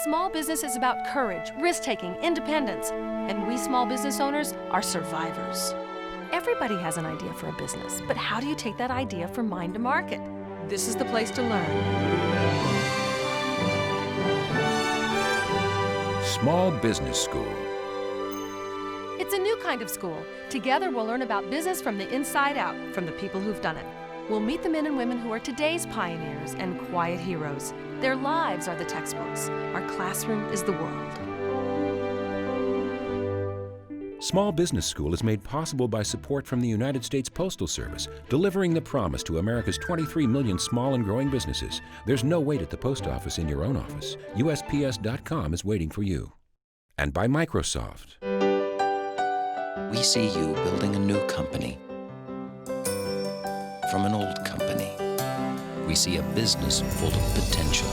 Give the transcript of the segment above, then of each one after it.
Small business is about courage, risk-taking, independence, and we small business owners are survivors. Everybody has an idea for a business, but how do you take that idea from mind to market? This is the place to learn. Small Business School. It's a new kind of school. Together we'll learn about business from the inside out, from the people who've done it. We'll meet the men and women who are today's pioneers and quiet heroes. Their lives are the textbooks. Our classroom is the world. Small Business School is made possible by support from the United States Postal Service, delivering the promise to America's 23 million small and growing businesses. There's no wait at the post office in your own office. USPS.com is waiting for you. And by Microsoft. We see you building a new company from an old company. We see a business full of potential.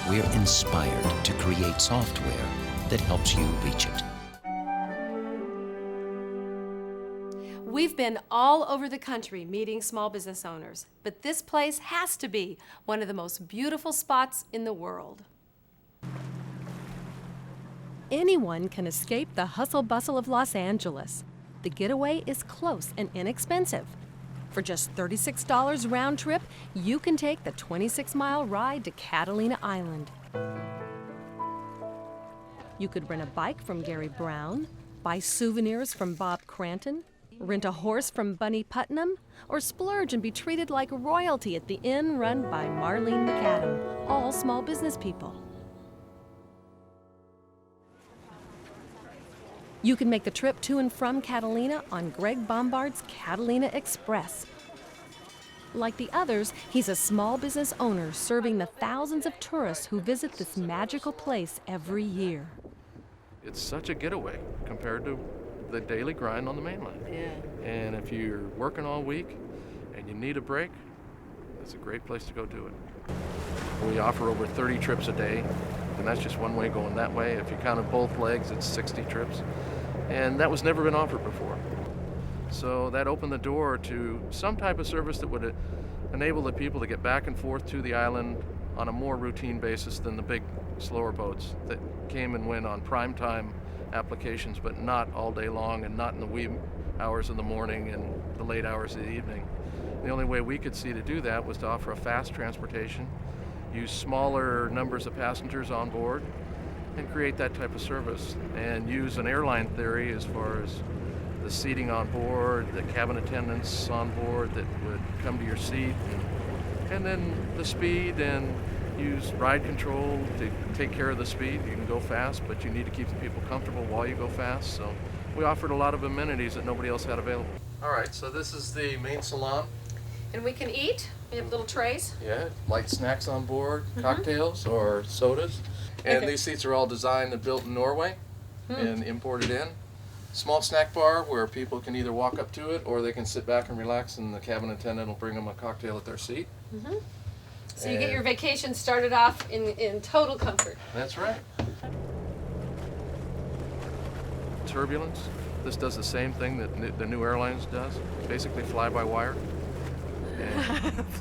We're inspired to create software that helps you reach it. We've been all over the country meeting small business owners, but this place has to be one of the most beautiful spots in the world. Anyone can escape the hustle bustle of Los Angeles. The getaway is close and inexpensive. For just $36 round trip, you can take the 26-mile ride to Catalina Island. You could rent a bike from Gary Brown, buy souvenirs from Bob Cranton, rent a horse from Bunny Putnam, or splurge and be treated like royalty at the inn run by Marlene McAdam, all small business people. You can make the trip to and from Catalina on Greg Bombard's Catalina Express. Like the others, he's a small business owner serving the thousands of tourists who visit this magical place every year. It's such a getaway compared to the daily grind on the mainland. Yeah. And if you're working all week and you need a break, it's a great place to go do it. We offer over 30 trips a day, and that's just one way going that way. If you counted both legs, it's 60 trips. And that was never been offered before. So that opened the door to some type of service that would enable the people to get back and forth to the island on a more routine basis than the big, slower boats that came and went on prime time applications, but not all day long and not in the wee hours of the morning and the late hours of the evening. The only way we could see to do that was to offer a fast transportation, use smaller numbers of passengers on board, and create that type of service, and use an airline theory as far as the seating on board, the cabin attendants on board that would come to your seat, and then the speed, and use ride control to take care of the speed. You can go fast, but you need to keep the people comfortable while you go fast. So we offered a lot of amenities that nobody else had available. All right, so this is the main salon. And we can eat. We have little trays. Yeah, light snacks on board, cocktails or sodas. And these seats are all designed and built in Norway and imported in. Small snack bar where people can either walk up to it or they can sit back and relax, and the cabin attendant will bring them a cocktail at their seat. So you get your vacation started off in total comfort. That's right. Turbulence. This does the same thing that the new airlines does. Basically fly-by-wire.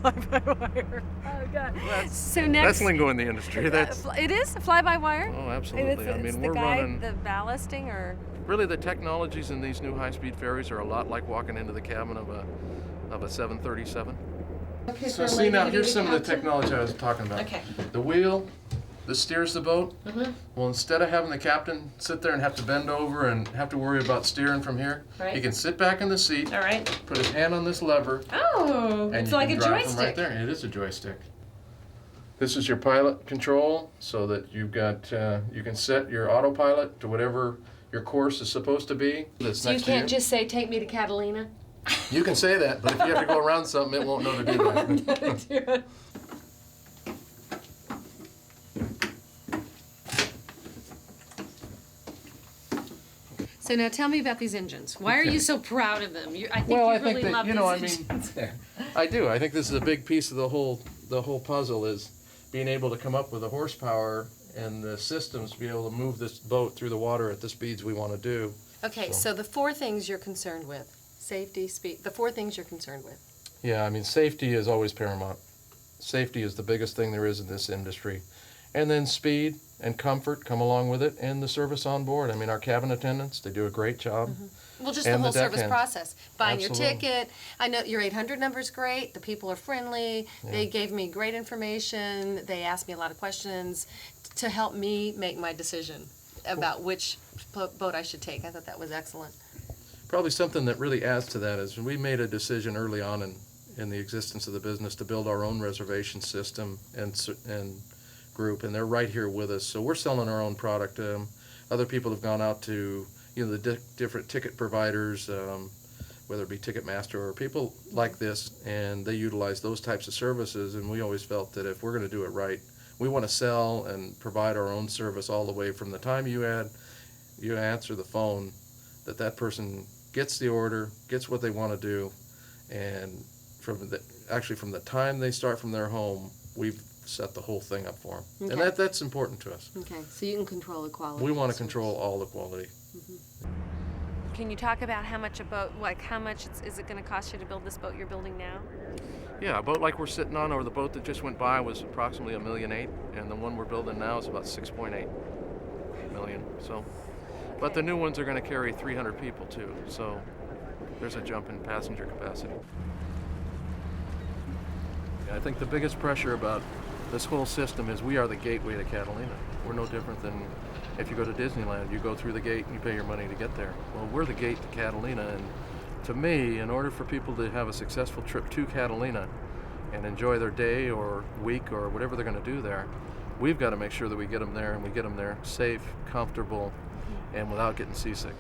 Fly-by-wire. Oh, God. So That's lingo in the industry. It is fly-by-wire? Oh, absolutely. It's we're running... the ballasting, or... Really, the technologies in these new high-speed ferries are a lot like walking into the cabin of a 737. Okay, So see now, here's some of the technology I was talking about. Okay. The wheel that steers the boat. Well, instead of having the captain sit there and have to bend over and have to worry about steering from here, he can sit back in the seat, All right. put his hand on this lever, Oh, and it's you like can a drive joystick. from right there. It is a joystick. This is your pilot control, so that you've got you can set your autopilot to whatever your course is supposed to be. That's So you next to can't just say, "Take me to Catalina"? You can say that, but if you have to go around something, it won't know to do that. So now tell me about these engines. Why are you so proud of them? I think Well, you I think really that, love you these know, engines. I do. I think this is a big piece of the whole puzzle, is being able to come up with the horsepower and the systems to be able to move this boat through the water at the speeds we want to do. Okay, so the four things you're concerned with: safety, speed. The four things you're concerned with. Yeah, I mean, safety is always paramount. Safety is the biggest thing there is in this industry. And then speed and comfort come along with it, and the service on board. I mean, our cabin attendants, they do a great job. Well, just And the whole the service deckhand. process. Buying your Absolutely. ticket. I know your 800 number's great. The people are friendly. They gave me great information. They asked me a lot of questions to help me make my decision about which boat I should take. I thought that was excellent. Probably something that really adds to that is we made a decision early on in the existence of the business to build our own reservation system and group, and they're right here with us. So we're selling our own product. Other people have gone out to the different ticket providers, whether it be Ticketmaster or people like this, and they utilize those types of services. And we always felt that if we're going to do it right, we want to sell and provide our own service all the way from the time you answer the phone, that person gets the order, gets what they want to do, and from the time they start from their home, we've set the whole thing up for them. Okay. And that's important to us. Okay, so you can control the quality. We of want the to service. control all the quality. Can you talk about how much a boat, like how much is it going to cost you to build this boat you're building now? Yeah, a boat like we're sitting on, or the boat that just went by, was approximately $1.8 million, and the one we're building now is about $6.8 million. So, but the new ones are going to carry 300 people too. So there's a jump in passenger capacity. I think the biggest pressure about this whole system is we are the gateway to Catalina. We're no different than if you go to Disneyland. You go through the gate and you pay your money to get there. Well, we're the gate to Catalina, and to me, in order for people to have a successful trip to Catalina and enjoy their day or week or whatever they're going to do there, we've got to make sure that we get them there, and we get them there safe, comfortable, and without getting seasick.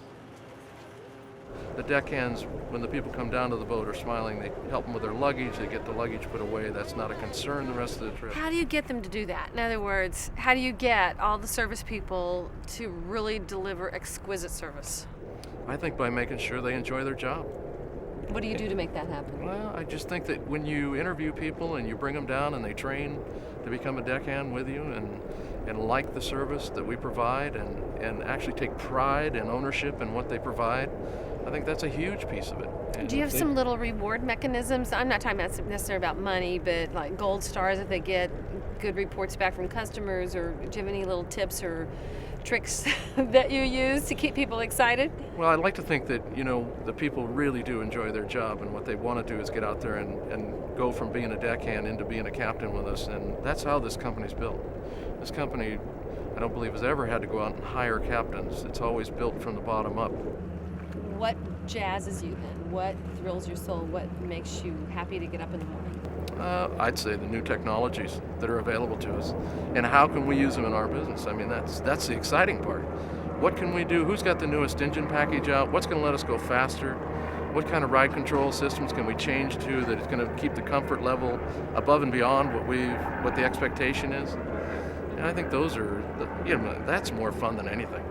The deckhands, when the people come down to the boat, are smiling. They help them with their luggage. They get the luggage put away. That's not a concern the rest of the trip. How do you get them to do that? In other words, how do you get all the service people to really deliver exquisite service? I think by making sure they enjoy their job. What do you do to make that happen? Well, I just think that when you interview people and you bring them down and they train to become a deckhand with you and like the service that we provide and actually take pride and ownership in what they provide, I think that's a huge piece of it. And Do you have they- some little reward mechanisms? I'm not talking about necessarily about money, but like gold stars if they get good reports back from customers, or do you have any little tips or tricks that you use to keep people excited? Well, I'd like to think that, the people really do enjoy their job, and what they want to do is get out there and go from being a deckhand into being a captain with us, and that's how this company's built. This company, I don't believe, has ever had to go out and hire captains. It's always built from the bottom up. What jazzes you then? What thrills your soul? What makes you happy to get up in the morning? I'd say the new technologies that are available to us, and how can we use them in our business? I mean, that's the exciting part. What can we do? Who's got the newest engine package out? What's going to let us go faster? What kind of ride control systems can we change to that is going to keep the comfort level above and beyond what the expectation is? And I think those are, that's more fun than anything.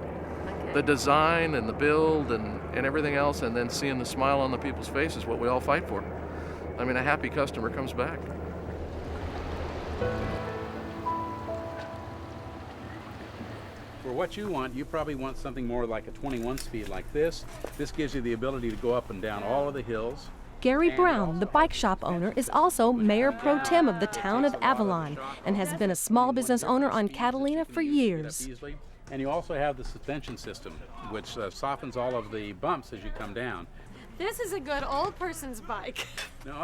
Okay. The design and the build and everything else, and then seeing the smile on the people's faces, what we all fight for. I mean, a happy customer comes back. For what you want, you probably want something more like a 21 speed like this. This gives you the ability to go up and down all of the hills. Gary Brown, the bike shop owner, is also Mayor Pro Tem of the town of Avalon and has been a small business owner on Catalina for years. And you also have the suspension system, which softens all of the bumps as you come down. This is a good old person's bike. No,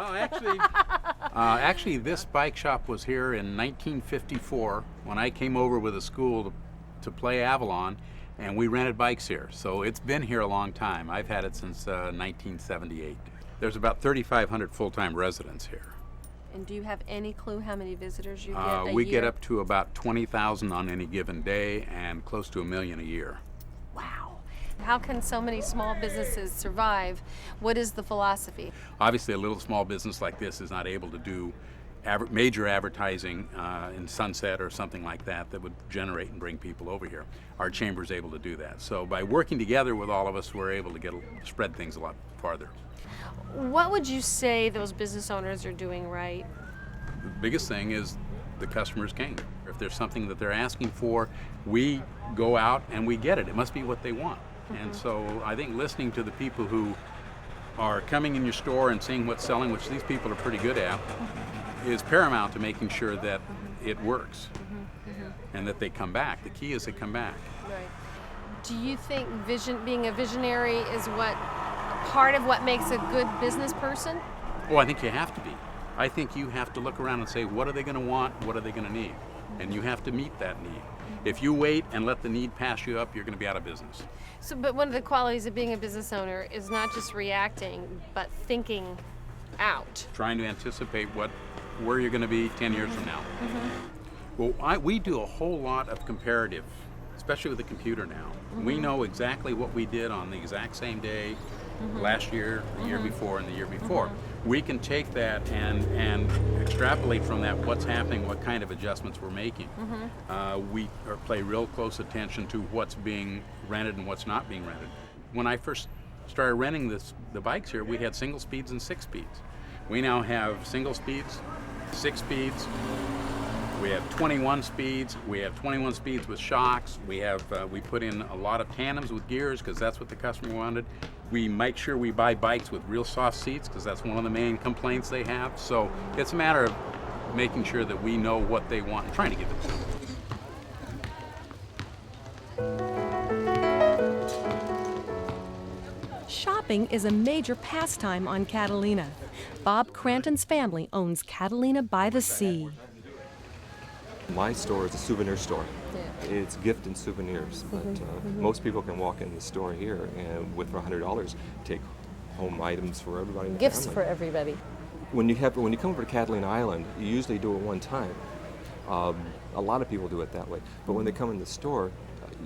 actually, this bike shop was here in 1954 when I came over with a school to play Avalon, and we rented bikes here. So it's been here a long time. I've had it since 1978. There's about 3,500 full-time residents here. And do you have any clue how many visitors you get We a get year? up to about 20,000 on any given day and close to 1 million a year. Wow. How can so many small businesses survive? What is the philosophy? Obviously, a little small business like this is not able to do major advertising in Sunset or something like that would generate and bring people over here. Our chamber is able to do that. So by working together with all of us, we're able to spread things a lot farther. What would you say those business owners are doing right? The biggest thing is the customer's king. If there's something that they're asking for, we go out and we get it. It must be what they want. And so I think listening to the people who are coming in your store and seeing what's selling, which these people are pretty good at, is paramount to making sure that it works and that they come back. The key is they come back. Right. Do you think being a visionary is part of what makes a good business person? Oh, I think you have to be. I think you have to look around and say, what are they going to want? What are they going to need? And you have to meet that need. If you wait and let the need pass you up, you're going to be out of business. So, but one of the qualities of being a business owner is not just reacting, but thinking out. Trying to anticipate where you're going to be 10 years from now. Well, we do a whole lot of comparative, especially with the computer now. We know exactly what we did on the exact same day last year, the year before, and the year before. We can take that and extrapolate from that what's happening, what kind of adjustments we're making. We pay real close attention to what's being rented and what's not being rented. When I first started renting the bikes here, we had single speeds and 6 speeds. We now have single speeds, 6 speeds. We have 21 speeds. We have 21 speeds with shocks. We put in a lot of tandems with gears because that's what the customer wanted. We make sure we buy bikes with real soft seats because that's one of the main complaints they have. So it's a matter of making sure that we know what they want and trying to give it to them. Shopping is a major pastime on Catalina. Bob Cranton's family owns Catalina by the Sea. My store is a souvenir store. Yeah. It's gift and souvenirs, but most people can walk in the store here and with $100 take home items for everybody in the Gifts family. for everybody. When you come over to Catalina Island, you usually do it one time. A lot of people do it that way, but when they come in the store,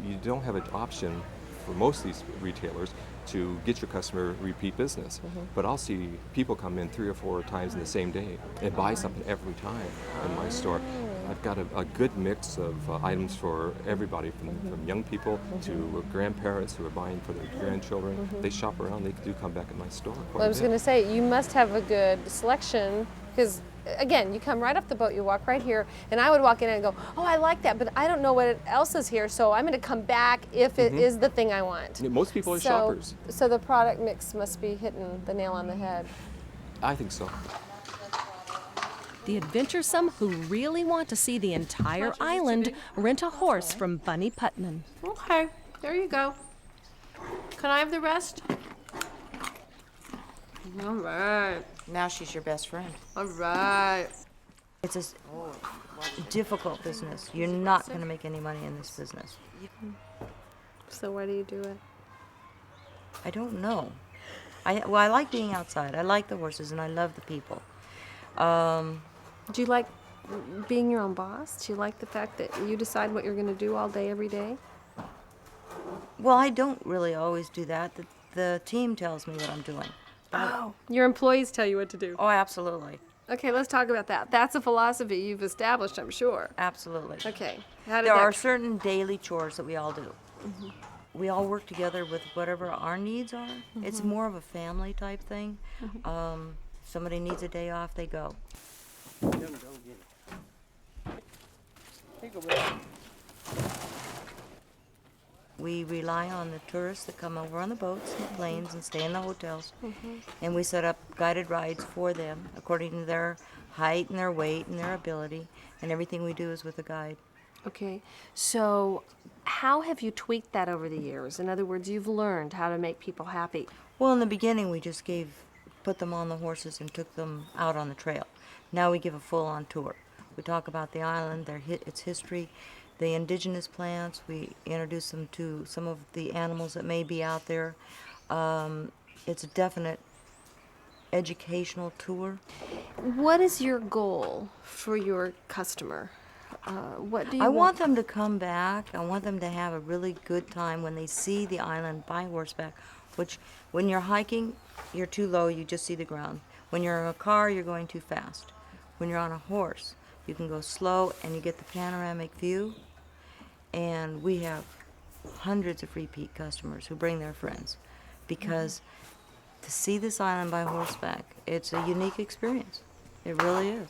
you don't have an option for most of these retailers to get your customer repeat business. But I'll see people come in 3 or 4 times in the same day and buy something every time in my store. I've got a good mix of items for everybody, from young people to grandparents who are buying for their grandchildren. They shop around, they do come back in my store quite Well, I was going to say, you must have a good selection because, again, you come right off the boat, you walk right here, and I would walk in and go, oh, I like that, but I don't know what else is here, so I'm going to come back if it is the thing I want. Yeah, most people are shoppers. So the product mix must be hitting the nail on the head. I think so. The adventuresome who really want to see the entire island rent a horse from Bunny Putman. Okay, there you go. Can I have the rest? All right. Now she's your best friend. All right. It's a difficult business. You're not going to make any money in this business. So why do you do it? I don't know. I like being outside. I like the horses and I love the people. Do you like being your own boss? Do you like the fact that you decide what you're going to do all day, every day? Well, I don't really always do that. The team tells me what I'm doing. Oh, your employees tell you what to do. Oh, absolutely. Okay, let's talk about that. That's a philosophy you've established, I'm sure. Absolutely. Okay. How did There that are certain daily chores that we all do. We all work together with whatever our needs are. It's more of a family type thing. Somebody needs a day off, they go. We rely on the tourists that come over on the boats and the planes and stay in the hotels. And we set up guided rides for them according to their height and their weight and their ability. And everything we do is with a guide. Okay, so how have you tweaked that over the years? In other words, you've learned how to make people happy. Well, in the beginning, we just put them on the horses and took them out on the trail. Now we give a full-on tour. We talk about the island, its history, the indigenous plants. We introduce them to some of the animals that may be out there. It's a definite educational tour. What is your goal for your customer? What do you I want them to come back. I want them to have a really good time when they see the island by horseback, which when you're hiking, you're too low, you just see the ground. When you're in a car, you're going too fast. When you're on a horse, you can go slow and you get the panoramic view. And we have hundreds of repeat customers who bring their friends because to see this island by horseback, it's a unique experience. It really is.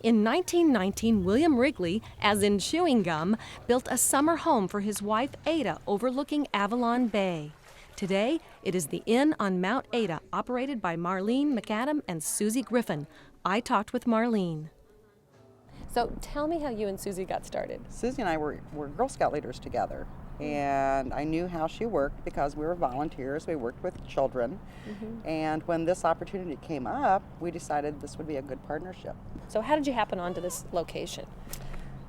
In 1919, William Wrigley, as in chewing gum, built a summer home for his wife Ada overlooking Avalon Bay. Today, it is the Inn on Mount Ada, operated by Marlene McAdam and Susie Griffin. I talked with Marlene. So tell me how you and Susie got started. Susie and I were Girl Scout leaders together, and I knew how she worked because we were volunteers. We worked with children, and when this opportunity came up, we decided this would be a good partnership. So how did you happen onto this location?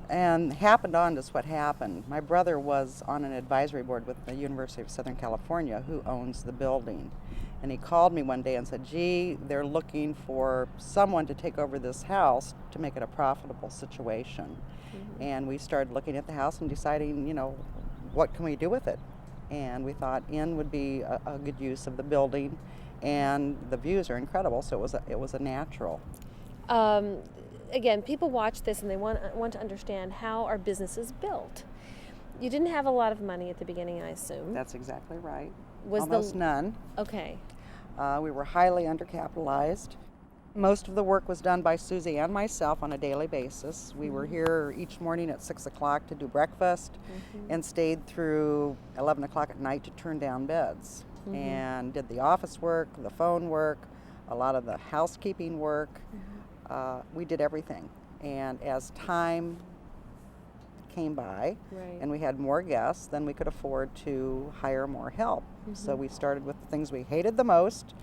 And happened on just what happened. My brother was on an advisory board with the University of Southern California, who owns the building. And he called me one day and said, gee, they're looking for someone to take over this house to make it a profitable situation. And we started looking at the house and deciding, you know, what can we do with it? And we thought inn would be a good use of the building, and the views are incredible, so it was a natural. Again, people watch this and they want to understand how our business is built. You didn't have a lot of money at the beginning, I assume. That's exactly right. Was almost none. Okay. We were highly undercapitalized. Most of the work was done by Susie and myself on a daily basis. We were here each morning at 6 o'clock to do breakfast and stayed through 11 o'clock at night to turn down beds, and did the office work, the phone work, a lot of the housekeeping work. We did everything. And as time came by and we had more guests, then we could afford to hire more help. So we started with the things we hated the most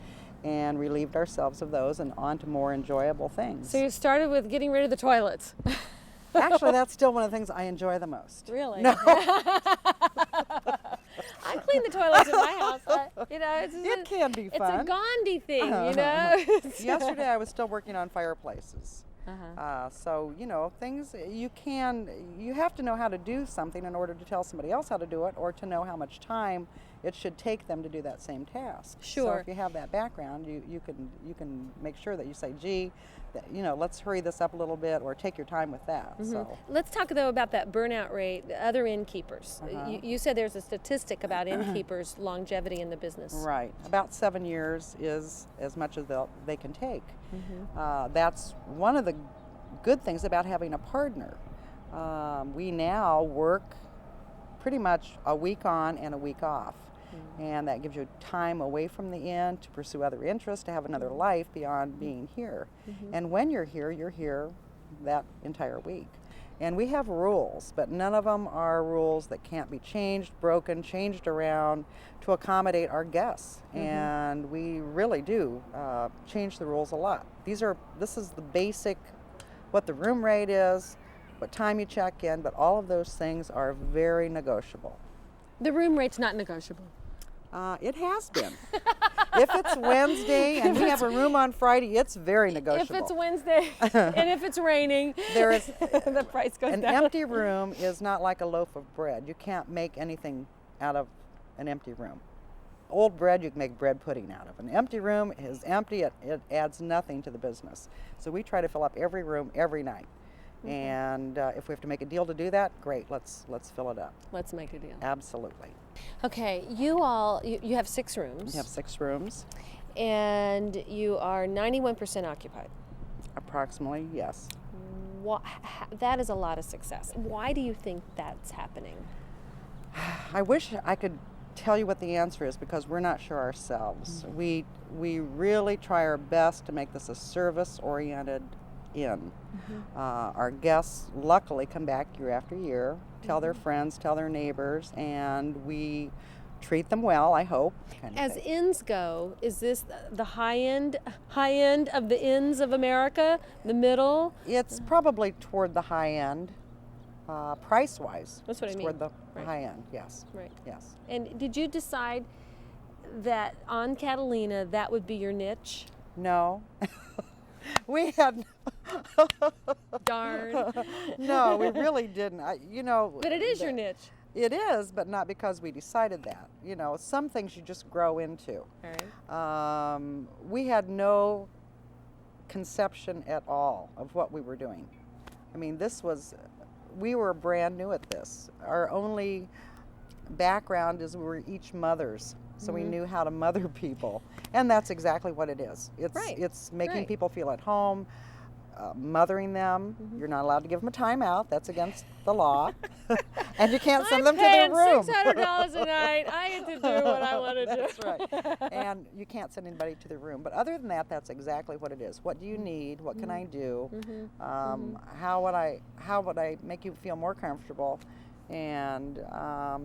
and relieved ourselves of those and on to more enjoyable things. So you started with getting rid of the toilets. Actually, that's still one of the things I enjoy the most. Really? No. I clean the toilets in my house. You know, It can be fun. It's a Gandhi thing, you know? Yesterday I was still working on fireplaces. So, you know, things you have to know how to do something in order to tell somebody else how to do it, or to know how much time it should take them to do that same task. Sure. So if you have that background, you can make sure that you say, gee, you know, let's hurry this up a little bit, or take your time with that. So Let's talk though about that burnout rate, the other innkeepers. You said there's a statistic about innkeepers' longevity in the business. Right. About 7 years is as much as they can take. That's one of the good things about having a partner. We now work pretty much a week on and a week off. And that gives you time away from the inn to pursue other interests, to have another life beyond being here. And when you're here that entire week. And we have rules, but none of them are rules that can't be changed, broken, changed around to accommodate our guests. And we really do change the rules a lot. This is the basic, what the room rate is, what time you check in, but all of those things are very negotiable. The room rate's not negotiable. It has been. If it's Wednesday and we have a room on Friday, it's very negotiable. If it's Wednesday and if it's raining, there is the price goes an down. empty room is not like a loaf of bread. You can't make anything out of an empty room. Old bread, you can make bread pudding out of. An empty room is empty. It adds nothing to the business. So we try to fill up every room every night. And if we have to make a deal to do that, great. Let's fill it up. Let's make a deal. Absolutely. Okay, you have 6 rooms. We have 6 rooms. And you are 91% occupied. Approximately, yes. That is a lot of success. Why do you think that's happening? I wish I could tell you what the answer is, because we're not sure ourselves. We really try our best to make this a service-oriented inn. Our guests luckily come back year after year, tell their friends, tell their neighbors, and we treat them well, I hope. As inns go, is this the high end of the inns of America? The middle? It's probably toward the high end, price-wise. That's what I mean. Toward the high end, yes. Right. Yes. And did you decide that on Catalina that would be your niche? No. We had Darn. No, we really didn't. But it is your niche. It is, but not because we decided that. You know, some things you just grow into. All right. We had no conception at all of what we were doing. I mean, we were brand new at this. Our only background is we were each mothers. So we knew how to mother people, and that's exactly what it is. It's making people feel at home, mothering them. You're not allowed to give them a timeout. That's against the law. And you can't send them to their room. $600 a night. I get to do what I want to do. That's right. And you can't send anybody to their room. But other than that, that's exactly what it is. What do you need? What can I do? How would I make you feel more comfortable? And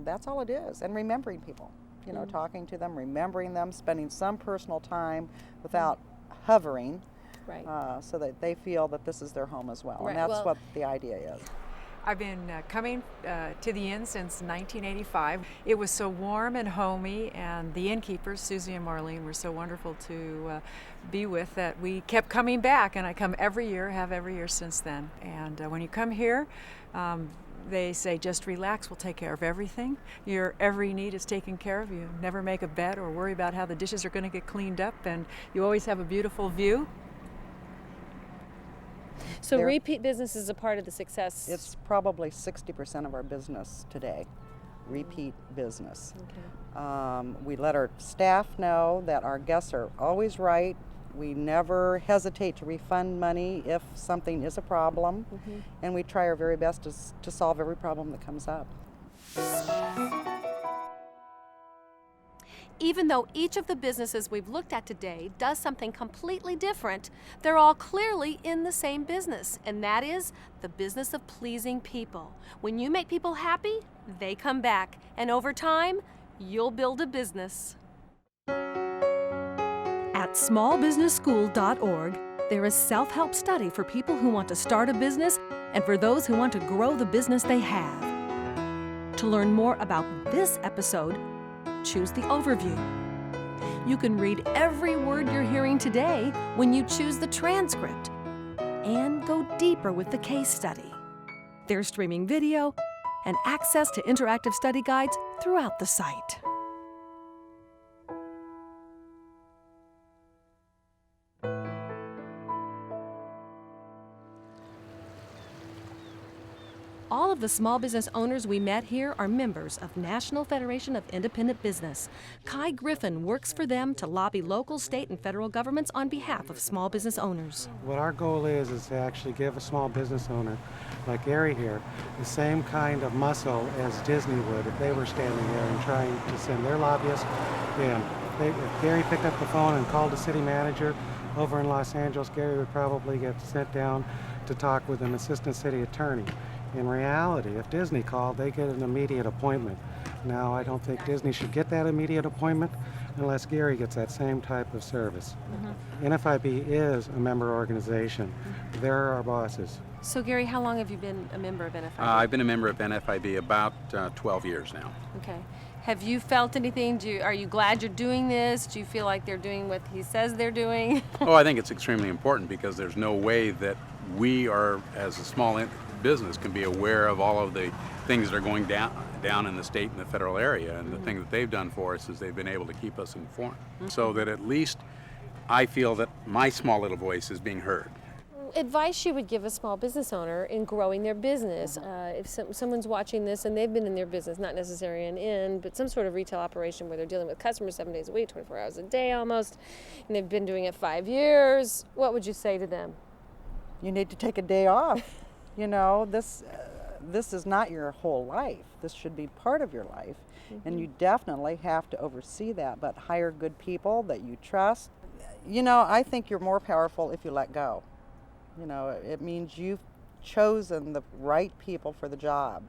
that's all it is. And remembering people. You know, talking to them, remembering them, spending some personal time without hovering. Right. So that they feel that this is their home as well. Right. And that's what the idea is. I've been coming to the inn since 1985. It was so warm and homey, and the innkeepers, Susie and Marlene, were so wonderful to be with that we kept coming back, and I come every year, have every year since then. And when you come here, they say, just relax, we'll take care of everything. Your every need is taken care of. You never make a bet or worry about how the dishes are going to get cleaned up, and you always have a beautiful view. So repeat business is a part of the success. It's probably 60% of our business today, repeat business. Okay. We let our staff know that our guests are always right. We never hesitate to refund money if something is a problem, and we try our very best to solve every problem that comes up. Even though each of the businesses we've looked at today does something completely different, they're all clearly in the same business, and that is the business of pleasing people. When you make people happy, they come back, and over time, you'll build a business. At smallbusinessschool.org, there is self-help study for people who want to start a business and for those who want to grow the business they have. To learn more about this episode, choose the overview. You can read every word you're hearing today when you choose the transcript and go deeper with the case study. There's streaming video and access to interactive study guides throughout the site. All of the small business owners we met here are members of National Federation of Independent Business. Kai Griffin works for them to lobby local, state, and federal governments on behalf of small business owners. What our goal is to actually give a small business owner like Gary here the same kind of muscle as Disney would if they were standing there and trying to send their lobbyists in. If Gary picked up the phone and called the city manager over in Los Angeles, Gary would probably get sent down to talk with an assistant city attorney. In reality, if Disney called, they get an immediate appointment. Now, I don't think Disney should get that immediate appointment unless Gary gets that same type of service. NFIB is a member organization. They're our bosses. So Gary, how long have you been a member of NFIB? I've been a member of NFIB about 12 years now. Okay. Have you felt anything? Are you glad you're doing this? Do you feel like they're doing what he says they're doing? Oh, I think it's extremely important because there's no way that we are, as a small business, can be aware of all of the things that are going down in the state and the federal area. And the thing that they've done for us is they've been able to keep us informed. So that at least I feel that my small little voice is being heard. Advice you would give a small business owner in growing their business. If someone's watching this and they've been in their business, not necessarily an inn, but some sort of retail operation where they're dealing with customers 7 days a week, 24 hours a day almost, and they've been doing it 5 years, what would you say to them? You need to take a day off. You know, this is not your whole life. This should be part of your life. And you definitely have to oversee that, but hire good people that you trust. You know, I think you're more powerful if you let go. You know, it means you've chosen the right people for the job.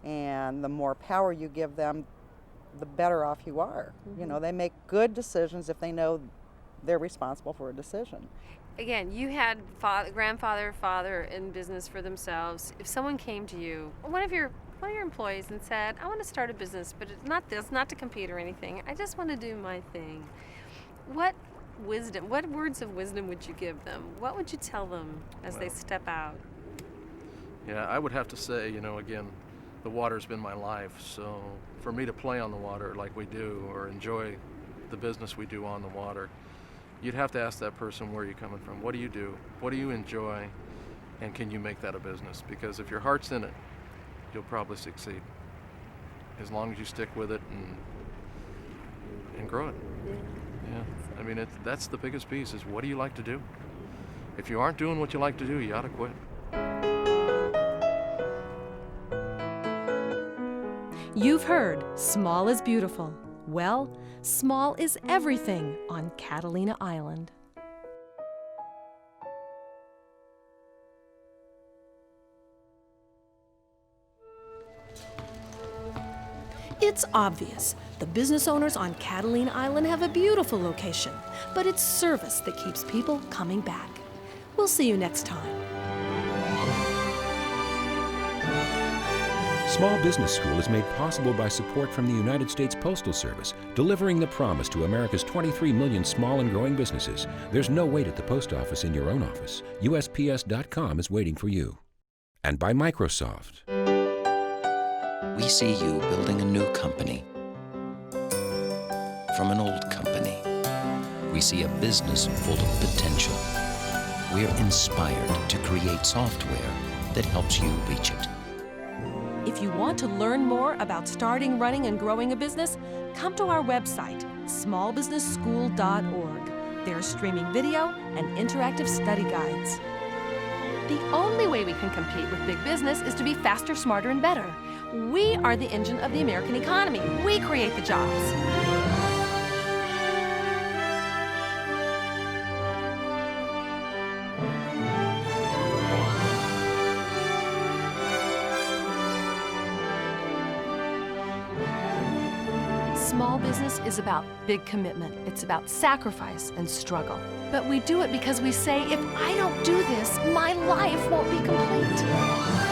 And the more power you give them, the better off you are. You know, they make good decisions if they know they're responsible for a decision. Again, you had grandfather, father in business for themselves. If someone came to you, one of your employees, and said, I want to start a business, but it's not to compete or anything. I just want to do my thing. What words of wisdom would you give them? What would you tell them as they step out? Yeah, I would have to say, you know, again, the water's been my life. So for me to play on the water like we do or enjoy the business we do on the water, you'd have to ask that person, where are you coming from? What do you do? What do you enjoy? And can you make that a business? Because if your heart's in it, you'll probably succeed. As long as you stick with it and grow it. Yeah. I mean, that's the biggest piece is what do you like to do? If you aren't doing what you like to do, you ought to quit. You've heard small is beautiful. Well, small is everything on Catalina Island. It's obvious. The business owners on Catalina Island have a beautiful location, but it's service that keeps people coming back. We'll see you next time. Small Business School is made possible by support from the United States Postal Service, delivering the promise to America's 23 million small and growing businesses. There's no wait at the post office in your own office. USPS.com is waiting for you. And by Microsoft. We see you building a new company from an old company. We see a business full of potential. We're inspired to create software that helps you reach it. If you want to learn more about starting, running, and growing a business, come to our website, smallbusinessschool.org. There's streaming video and interactive study guides. The only way we can compete with big business is to be faster, smarter, and better. We are the engine of the American economy. We create the jobs. Small business is about big commitment. It's about sacrifice and struggle. But we do it because we say, if I don't do this, my life won't be complete.